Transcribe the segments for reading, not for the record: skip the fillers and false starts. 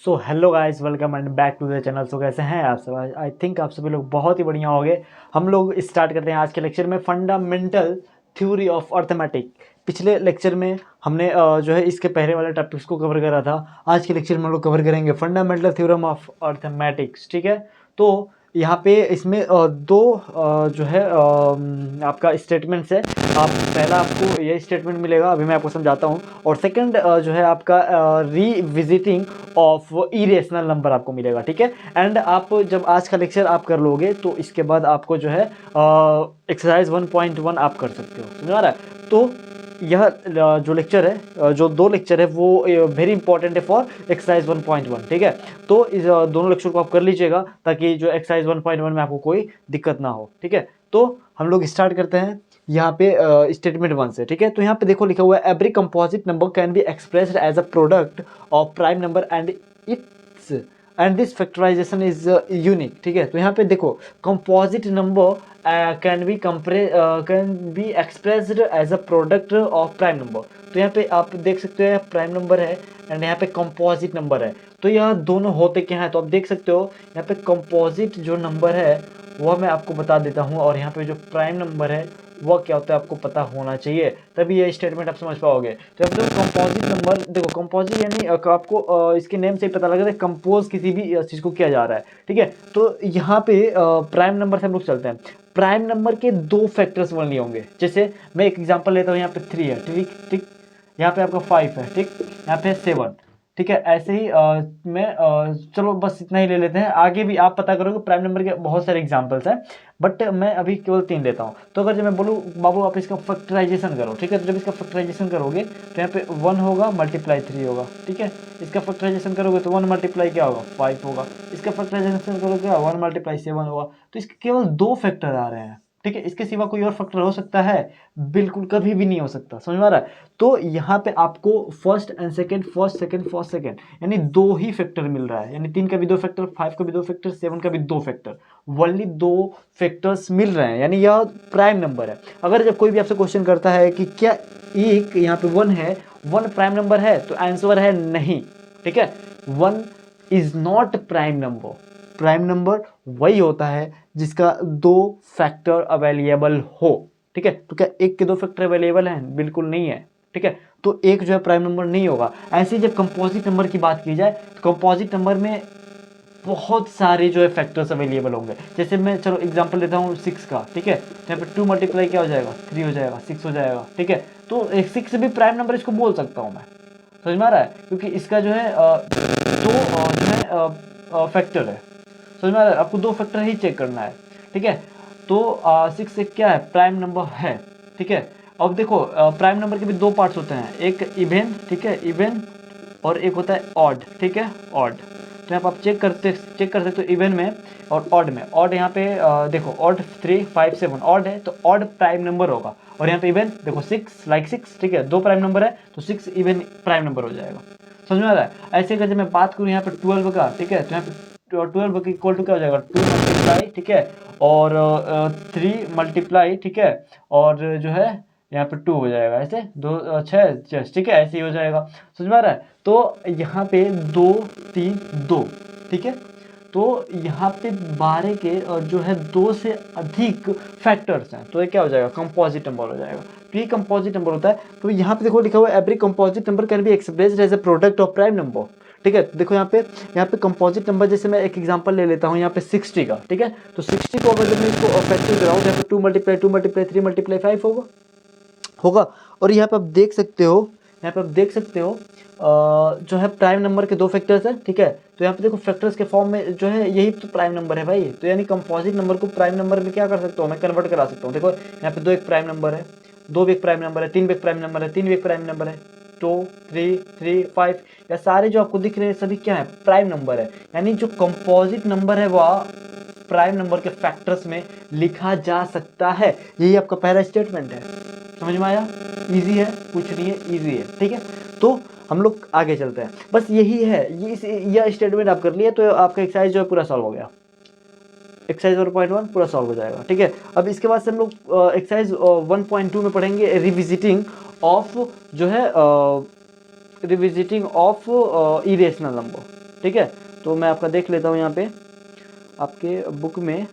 So hello guys, welcome and back to the channel. So कैसे हैं आप सब? आई थिंक आप सभी लोग बहुत ही बढ़िया होंगे। हम लोग स्टार्ट करते हैं आज के लेक्चर में फंडामेंटल थ्योरी ऑफ अर्थमेटिक। पिछले लेक्चर में हमने जो है इसके पहले वाले टॉपिक्स को कवर करा था। आज के लेक्चर में हम लोग कवर करेंगे फंडामेंटल थ्योरम ऑफ अर्थमेटिक्स। ठीक है, तो यहाँ पे इसमें दो जो है आपका स्टेटमेंट्स है। पहला आपको ये स्टेटमेंट मिलेगा, अभी मैं आपको समझाता हूँ, और सेकंड जो है आपका रीविजिटिंग ऑफ इरेशनल नंबर आपको मिलेगा। ठीक है, एंड आप जब आज का लेक्चर आप कर लोगे तो इसके बाद आपको जो है एक्सरसाइज 1.1 आप कर सकते हो। समझ आ रहा है? तो यह जो लेक्चर है, जो दो लेक्चर है, वो वेरी इंपॉर्टेंट है फॉर एक्सरसाइज 1.1। ठीक है, तो इस दोनों लेक्चर को आप कर लीजिएगा ताकि जो एक्सरसाइज 1.1 में आपको कोई दिक्कत ना हो। ठीक है, तो हम लोग स्टार्ट करते हैं यहाँ पे स्टेटमेंट 1 से। ठीक है, तो यहाँ पे देखो लिखा हुआ है every composite number can be expressed as a product of prime number and this factorisation is unique. ठीक है, तो यहाँ पे देखो composite number can be expressed as a product of prime number. तो यहाँ पे आप देख सकते हो प्राइम नंबर है एंड यहाँ पे कंपोजिट नंबर है। तो यह दोनों होते क्या हैं, तो आप देख सकते हो यहाँ पे कंपोजिट जो नंबर है वह मैं आपको बता देता हूँ, और यहाँ पे जो प्राइम नंबर है वह क्या होता है आपको पता होना चाहिए, तभी ये स्टेटमेंट आप समझ पाओगे। तो अब देखो कंपोजिट नंबर, देखो कंपोजिट यानी आपको इसके नेम से ही पता लग रहा है कंपोज किसी भी चीज़ को किया जा रहा है। ठीक है, तो यहाँ पे प्राइम नंबर से हम लोग चलते हैं। प्राइम नंबर के दो फैक्टर्स ओनली होंगे। जैसे मैं एक एग्जांपल लेता हूँ, यहाँ पे 3 है, ठीक ठीक, यहाँ पे आपका 5 है, ठीक, यहाँ पे 7। ठीक है, ऐसे ही चलो बस इतना ही ले लेते हैं। आगे भी आप पता करोगे, प्राइम नंबर के बहुत सारे एग्जांपल्स हैं, बट मैं अभी केवल 3 लेता हूँ। तो अगर जब मैं बोलूँ बाबू आप इसका फैक्टराइजेशन करो, ठीक है, तो जब इसका फैक्टराइजेशन करोगे तो यहाँ पे 1 होगा मल्टीप्लाई 3 होगा। ठीक है, इसका फैक्टराइजेशन करोगे तो 1 मल्टीप्लाई क्या होगा 5 होगा। इसका फैक्टराइजेशन करोगे 1 मल्टीप्लाई 7 होगा। तो इसके केवल 2 फैक्टर आ रहे हैं। ठीक है, इसके सिवा कोई और फैक्टर हो सकता है? बिल्कुल कभी भी नहीं हो सकता। समझ में आ रहा है? तो यहाँ पे आपको first and second, first second यानी 2 ही फैक्टर मिल रहा है। यानी 3 का भी 2 फैक्टर, 5 का भी 2 फैक्टर, 7 का भी 2 फैक्टर, वनली 2 फैक्टर्स मिल रहे हैं। यानी यह प्राइम नंबर है। अगर जब कोई भी आपसे क्वेश्चन करता है कि क्या एक यहाँ पे 1 है, 1 प्राइम नंबर है, तो आंसर है नहीं। ठीक है, 1 is not prime number. Prime number वही होता है जिसका 2 फैक्टर अवेलेबल हो। ठीक है, तो क्या एक के 2 फैक्टर अवेलेबल हैं? बिल्कुल नहीं है। ठीक है, तो एक जो है प्राइम नंबर नहीं होगा। ऐसे ही जब कंपोजिट नंबर की बात की जाए तो कंपोजिट नंबर में बहुत सारे जो है फैक्टर्स अवेलेबल होंगे। जैसे मैं चलो एग्जांपल लेता हूँ 6 का। ठीक है, तो यहाँ पे 2 मल्टीप्लाई क्या हो जाएगा 3 हो जाएगा, 6 हो जाएगा। ठीक है, तो 6 भी प्राइम नंबर इसको बोल सकता हूँ मैं। समझ में आ रहा है? क्योंकि इसका जो है दो जो है फैक्टर है। समझ में आ रहा है? आपको 2 फैक्टर ही चेक करना है। ठीक है, तो 6 एक क्या है प्राइम नंबर है। ठीक है, अब देखो प्राइम नंबर के भी 2 पार्ट्स होते हैं, एक इवन, ठीक है, इवन, और एक होता है ऑड। ठीक है, ऑड। तो यहाँ पर आप चेक कर सकते हो इवन में और ऑड में। ऑड यहाँ पे देखो ऑड 3 5 7 ऑड है, तो ऑड प्राइम नंबर होगा। और यहाँ पे इवन देखो 6 लाइक 6। ठीक है, 2 प्राइम नंबर है तो 6 इवन प्राइम नंबर हो जाएगा। समझ में आ रहा है? ऐसे अगर जब मैं बात करूँ यहाँ पे 12 का, ठीक है, तो यहाँ पे 12 इक्वल टू क्या हो जाएगा 2 मल्टीप्लाई, ठीक है, और 3 मल्टीप्लाई, ठीक है, और जो है यहाँ पे 2 हो जाएगा। ऐसे 2 6 ठीक है, ऐसे ही हो जाएगा। समझ में आ रहा है? तो यहाँ पे 2 3 2। ठीक है, तो यहाँ पे 12 के जो है 2 से अधिक फैक्टर्स हैं, तो ये क्या हो जाएगा कंपोजिट नंबर हो जाएगा। तो ये कंपोजिट नंबर होता है। तो यहाँ पे देखो लिखा हुआ है every composite number can be expressed as a product of prime number. ठीक है, देखो यहाँ पे कंपोजिट नंबर, जैसे मैं एक एग्जांपल ले लेता हूँ यहाँ पे 60 का। ठीक है, तो 60 को अगर जब मैं इसको फैक्टर कराऊँ तो यहाँ पे 2 मल्टीप्लाई 3 मल्टीप्लाई 5 होगा। और यहाँ पे आप देख सकते हो, जो है प्राइम नंबर के 2 फैक्टर्स है। ठीक है, तो यहाँ पे देखो फैक्टर्स के फॉर्म में जो है यही तो प्राइम नंबर है भाई। तो यानी कंपोजिट नंबर को प्राइम नंबर में क्या कर सकता हूँ मैं, कन्वर्ट करा सकता हूँ। देखो यहाँ पे 2 एक प्राइम नंबर है, 2 भी एक प्राइम नंबर है, 3 भी एक प्राइम नंबर है, 3 भी एक प्राइम नंबर है, 2 3 3 5, या सारे जो आपको दिख रहे हैं सभी क्या है प्राइम नंबर है। यानी जो कंपोजिट नंबर है वह प्राइम नंबर के फैक्टर्स में लिखा जा सकता है। यही आपका पहला स्टेटमेंट है। समझ में आया? इजी है, कुछ नहीं है, इजी है। ठीक है, तो हम लोग आगे चलते हैं। बस यही है, यह स्टेटमेंट आप कर लिए तो आपका एक्सरसाइज जो है पूरा सॉल्व हो गया। एक्सरसाइज 1.1 पूरा सॉल्व हो जाएगा। ठीक है, अब इसके बाद से हम लोग एक्सरसाइज 1.2 में पढ़ेंगे रिविजिटिंग ऑफ जो है रिविजिटिंग ऑफ इरेशनल नंबर। ठीक है। तो मैं आपका देख लेता हूँ यहाँ पे आपके बुक में,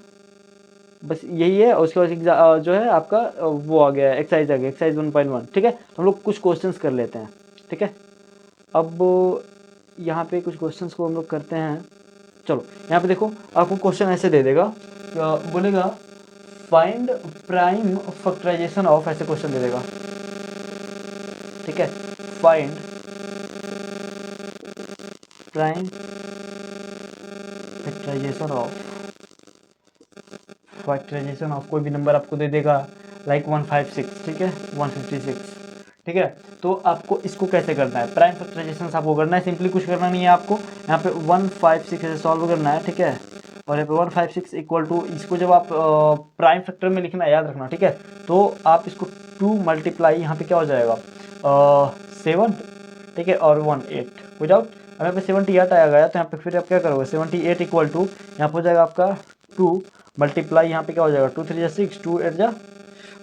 बस यही है। उसके बाद जो है आपका वो आ गया एक्सरसाइज आ गया, एक्सरसाइज 1.1। ठीक है, तो हम लोग कुछ क्वेश्चंस कर लेते हैं। ठीक है, अब यहाँ पे कुछ क्वेश्चंस को हम लोग करते हैं। चलो यहाँ पे देखो, आपको क्वेश्चन ऐसे दे देगा, बोलेगा फाइंड प्राइम फैक्टराइजेशन ऑफ, ऐसे क्वेश्चन दे देगा। ठीक है, फाइंड प्राइम फैक्टराइजेशन ऑफ कोई भी नंबर आपको दे देगा, लाइक 156। ठीक है, 156। ठीक है, तो आपको इसको कैसे करना है, प्राइम फैक्टराइजेशन आपको करना है। सिंपली कुछ करना नहीं है आपको, यहाँ पे 156 से सॉल्व करना है। ठीक है, और यहाँ पे 156 इक्वल टू, इसको जब आप प्राइम फैक्टर में लिखना याद रखना। ठीक है, तो आप इसको 2 मल्टीप्लाई, यहाँ पे क्या हो जाएगा 7। ठीक है, और 1 8 विदाउट, अब यहाँ पे 78 आया गया, तो यहाँ पे फिर आप क्या करोगे 78 इक्वल टू, यहाँ पे हो जाएगा आपका 2 मल्टीप्लाई, यहाँ पे क्या हो जाएगा 2 3 जा 6, 2 8 जा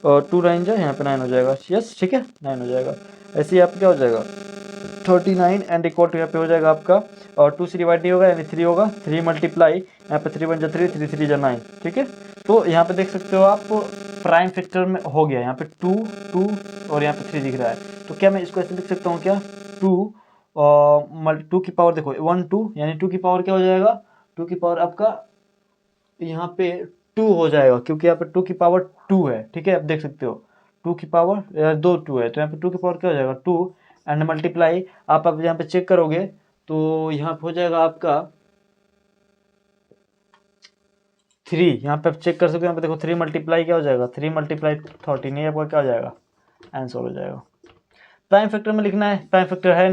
2 9 जा, यहाँ पे 9 हो जाएगा। यस, ठीक है, 9 हो जाएगा। ऐसे ही आप क्या हो जाएगा 39 एंड इक्वल टू, यहाँ पे हो जाएगा आपका, और 2 से डिवाइड नहीं होगा यानी 3 होगा। 3 मल्टीप्लाई, यहाँ पे 3 1 जा 3, 3 3 जा 9। ठीक है, तो यहाँ पे देख सकते हो आप प्राइम फैक्टर में हो गया, यहाँ पे 2 2 और यहाँ पे 3 दिख रहा है। तो क्या मैं इसको ऐसे लिख सकता हूँ क्या, 2 की पावर देखो 1 2, यानी 2 की पावर क्या हो जाएगा, 2 की पावर आपका यहाँ पे 2 हो जाएगा, क्योंकि यहाँ पे 2 की पावर 2 है। ठीक है, आप देख सकते हो 2 की पावर 2 2 है, तो यहाँ पे 2 की पावर क्या हो जाएगा 2 एंड मल्टीप्लाई, आप अब यहाँ पे चेक करोगे तो यहाँ पे हो जाएगा आपका 3। यहाँ पे आप चेक कर सकते हो, यहाँ पे देखो 3 मल्टीप्लाई क्या हो जाएगा 3 मल्टीप्लाई 13, ये आपका क्या हो जाएगा आंसर हो जाएगा। प्राइम फैक्टर में लिखना है, प्राइम फैक्टर है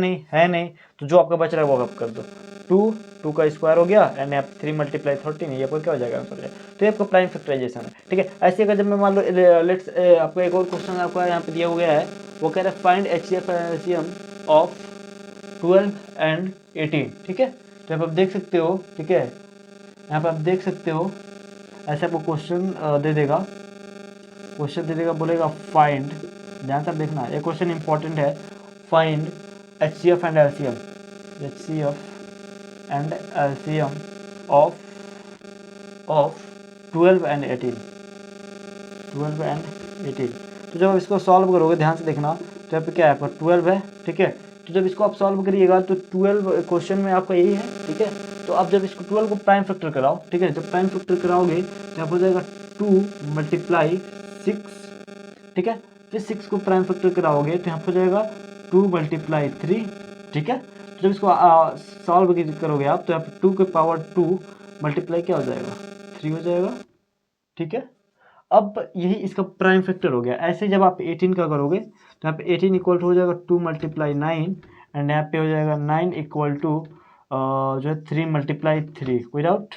नहीं, तो जो आपका बच रहा है वो आप कर दो। 2 का स्क्वायर हो गया एंड आप 3 मल्टीप्लाई 13, ये आपका क्या हो जाएगा आंसर हो जाएगा। तो ये आपका प्राइम फैक्टराइजेशन है। ठीक है, ऐसे अगर जब मैं मान लो लेट्स आपको एक और क्वेश्चन आपका यहाँ पे दिया हुआ है, वो कह रहा है find HCF and LCM of 12 and 18। ठीक है, तो यहाँ पे आप देख सकते हो। ठीक है, यहाँ पे आप देख सकते हो, ऐसे आपको क्वेश्चन दे देगा, बोलेगा फाइंड, ध्यान से देखना, ये क्वेश्चन इंपॉर्टेंट है। Find HCF and LCM, HCF and LCM of 12 and 18, 12 and 18। तो जब इसको सॉल्व करोगे, ध्यान से देखना, तो यहाँ पे क्या है आपका 12 है। ठीक है, तो जब इसको आप सॉल्व करिएगा तो 12 क्वेश्चन में आपका यही है। ठीक है, तो अब जब इसको 12 को प्राइम फैक्टर कराओ, ठीक है, जब प्राइम फैक्टर कराओगे तो यहाँ हो जाएगा 2 मल्टीप्लाई 6। ठीक है, फिर 6 को प्राइम फैक्टर कराओगे तो यहाँ हो जाएगा 2 मल्टीप्लाई 3। ठीक है, तो जब इसको सॉल्व करोगे आप तो यहाँ पे 2 के पावर 2 मल्टीप्लाई क्या हो जाएगा 3 हो जाएगा। ठीक है, अब यही इसका प्राइम फैक्टर हो गया। ऐसे जब आप 18 का करोगे तो यहाँ पे 18 इक्वल टू हो जाएगा 2 मल्टीप्लाई 9 एंड यहाँ पे हो जाएगा 9 इक्वल टू जो है 3 मल्टीप्लाई 3 विदाउट,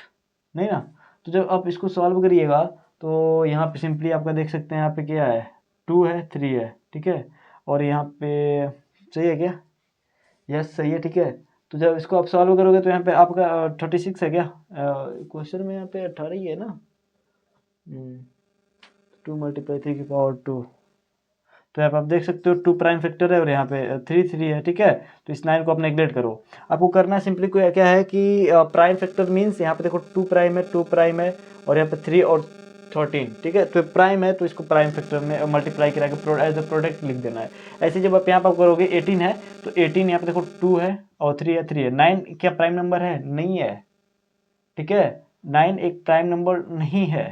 नहीं ना। तो जब आप इसको सॉल्व करिएगा तो यहाँ पे सिंपली आपका देख सकते हैं, यहाँ पे क्या है 2 है 3 है। ठीक है, और यहाँ पे सही है क्या, यस सही है। ठीक है, तो जब इसको आप सॉल्व करोगे तो यहाँ पे आपका 36 है क्या, क्वेश्चन में यहाँ पे 18 ही है ना। 2 मल्टीप्लाई 3 की पावर 2, तो यहाँ पे आप देख सकते हो 2 प्राइम फैक्टर है और यहाँ पे 3 3 है। ठीक है, तो इस 9 को आप नेगलेक्ट करो। आपको करना सिंपली क्या है कि प्राइम फैक्टर मीन्स यहाँ पे देखो 2 प्राइम है, 2 प्राइम है और यहाँ पे 3 और 13। ठीक है, तो प्राइम है तो इसको प्राइम फैक्टर में मल्टीप्लाई करा के एज अ प्रोडक्ट लिख देना है। ऐसे जब आप यहाँ पर करोगे 18 है तो 18 यहाँ पे देखो 2 है और 3 है 3 है। 9 क्या प्राइम नंबर है, नहीं है। ठीक है, 9 एक प्राइम नंबर नहीं है।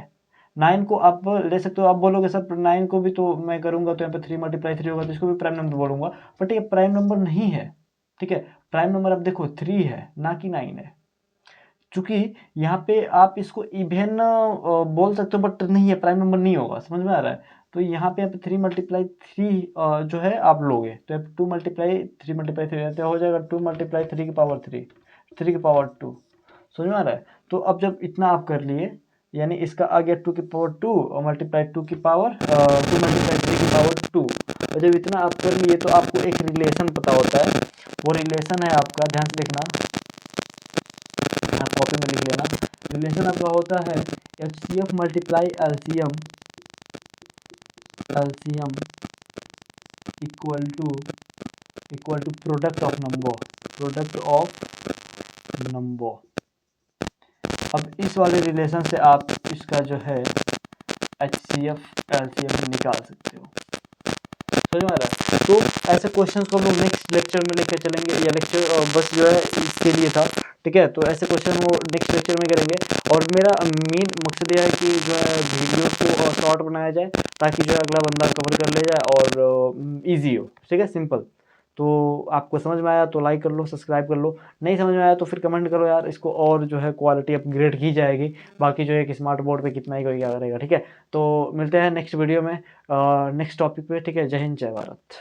9 को आप ले सकते हो, आप बोलोगे सर 9 को भी तो मैं करूंगा तो यहाँ पे 3 मल्टीप्लाई 3 होगा तो इसको भी प्राइम नंबर बोलूंगा, बट ये प्राइम नंबर नहीं है। ठीक है, प्राइम नंबर आप देखो 3 है ना कि 9 है। चूंकि यहाँ पे आप इसको इवेन बोल सकते हो बट नहीं है, प्राइम नंबर नहीं होगा, समझ में आ रहा है। तो यहाँ पे 3 मल्टीप्लाई 3 जो है आप लोगे तो 2 मल्टीप्लाई 3 मल्टीप्लाई 3 हो जाएगा 2 मल्टीप्लाई 3 की पावर 3, 3 की पावर 2, समझ में आ रहा है। तो अब जब इतना आप कर लिए, यानी इसका आ गया 2 की पावर 2 और मल्टीप्लाई 2 की पावर 2 मल्टीप्लाई 3 की पावर 2। और जब इतना आप कर लिए तो आपको एक रिलेशन पता होता है, वो रिलेशन है आपका, ध्यान से देखना, आप कॉपी में लिख लेना। रिलेशन आपका होता है HCF multiply LCM equal to product of number. अब इस वाले रिलेशन से आप इसका जो है HCF LCM निकाल सकते हो, समझ में आ रहा है। तो ऐसे क्वेश्चंस को हम लोग नेक्स्ट लेक्चर में लेकर चलेंगे, या लेक्चर बस जो है इसके लिए था, ठीक है। तो ऐसे क्वेश्चन वो नेक्स्ट लेक्चर में करेंगे, और मेरा मेन मकसद यह है कि जो है वीडियोस को शॉर्ट बनाया जाए, ताकि जो है अगला बंदा कवर कर ले जाए और ईजी हो, ठीक है, सिंपल। तो आपको समझ में आया तो लाइक कर लो, सब्सक्राइब कर लो, नहीं समझ में आया तो फिर कमेंट करो यार, इसको और जो है क्वालिटी अपग्रेड की जाएगी। बाकी जो है एक स्मार्ट बोर्ड पे कितना ही कोई क्या करेगा, ठीक है। तो मिलते हैं नेक्स्ट वीडियो में नेक्स्ट टॉपिक पे, ठीक है। जय हिंद, जय भारत।